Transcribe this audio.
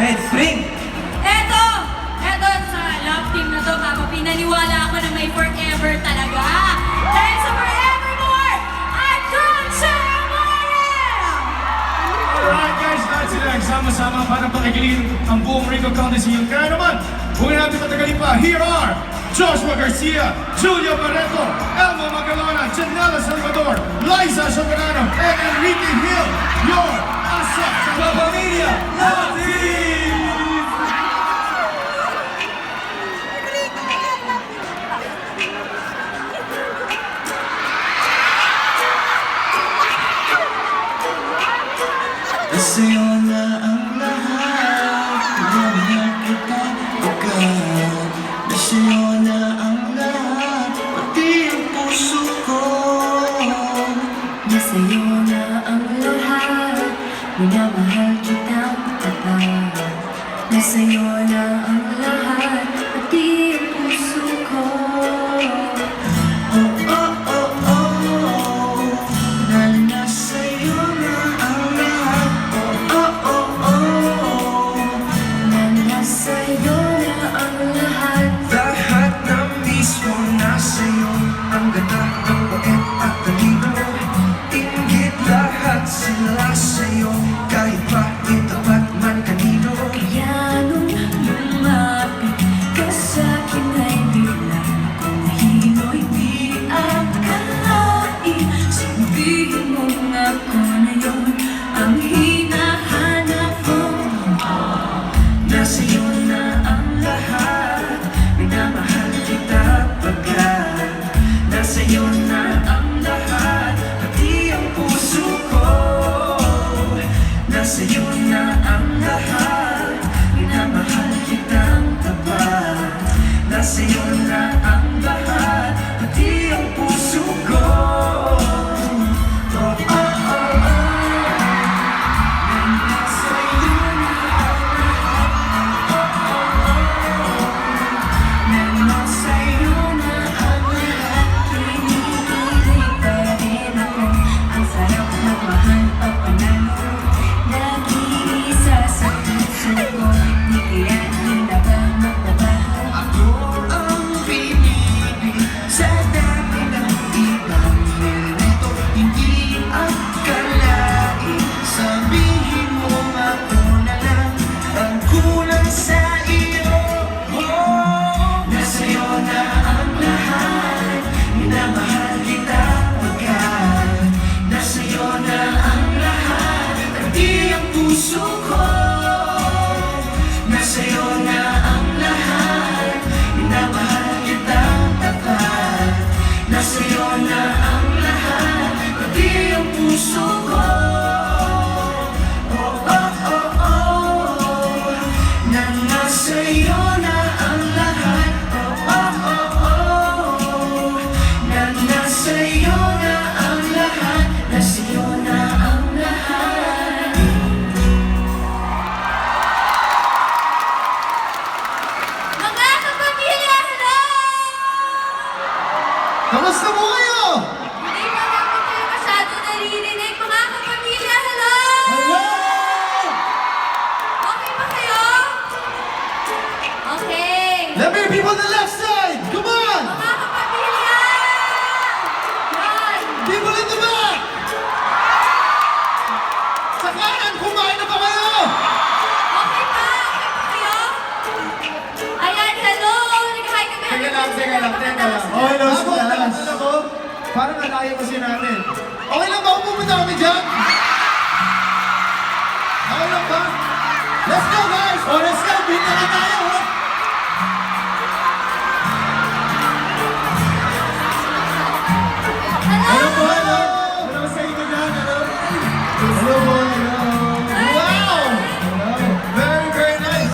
Red Spring. Eto sa love team na to, Papa P, naniwala ako na may forever talaga. Dahil sa Forevermore, I'm John Samuel! Alright guys, lahat sila nagsama-sama para pakikiligin ang buong Ringo County sa inyo. Kaya naman, huwag na natin patagalin pa. Here are Joshua Garcia, Julia Barreto, Elmo Magalona, Janela Salvador, Liza Soberano, and Enrique Hill, your Asa Kapamilya Love Team! Sa'yo na ang lahat, minamahal kita agad. Sa'yo na ang lahat, pati ang puso ko. Sa'yo na ang lahat, minamahal kitang tapat. Sa'yo na ang lahat, pati ang puso ko. Oh, oh, oh, oh, na nasa'yo na ang lahat. Oh, oh, oh, oh, Sa'yo na ang lahat. lahat ng mismo nasa'yo. Ang ganda ng puwet at talino, inggit lahat sila sa'yo. Kahit pa itapat man kanino. Kaya nung lumapit ka sa'kin ay biglang ako nahino'y di akalain. Sabihin mo ako na yun ang hinahanap ko. Nasa'yo na ang lahat, minamahal kita pagkat nasa'yo na ang lahat, pati ang puso ko. Nasa'yo na ang lahat, minamahal kitang tapat. Nasa'yo na ang lahat, pati ang puso ko. Oh, oh, oh, oh. Nasa'yo na Sa'yo na ang lahat, kinikilig pa rin ako. Ang sarap magmahal o panalo, nag-iisa sa puso ko. Di kaya hindi ba magbabago? ako ang pinili sa dami ng ibang nilito. Hindi akalain, sabihin mo ako na lang ang kulang sa iyo. Oh, nasa'yo na ang lahat, minamahal kita pagkat nasa'yo na ang lahat, pati ang puso ko. Nasa'yo na ang lahat, minamahal kitang tapat. Nasa'yo na ang lahat, pati ang puso ko. Oh, oh, oh, oh, na nasa'yo na ang lahat. Oh, oh, oh, oh, na nasa'yo na ang lahat. Nasa'yo na ang lahat. Mga kapamilya, hello! Kamusta po kayo? Hindi pa namin kayo masyado naririnig. Mga kapamilya, hello! Hello! Okay ba kayo? Okay. Let me hear people on the left side! Come on! Mga kapamilya! Yan! People in the back! Sa kanan, kumain na ba kayo? Okay pa? Okay pa kayo? Ayan, hello! Nag-hi kami. Teka lang. Okay lang, ako, ako. Parang nalaya kasi natin. Okay lang ba kung pumunta kami dyan? Okay lang ba? Let's go guys! Oh, let's go! Bina na tayo!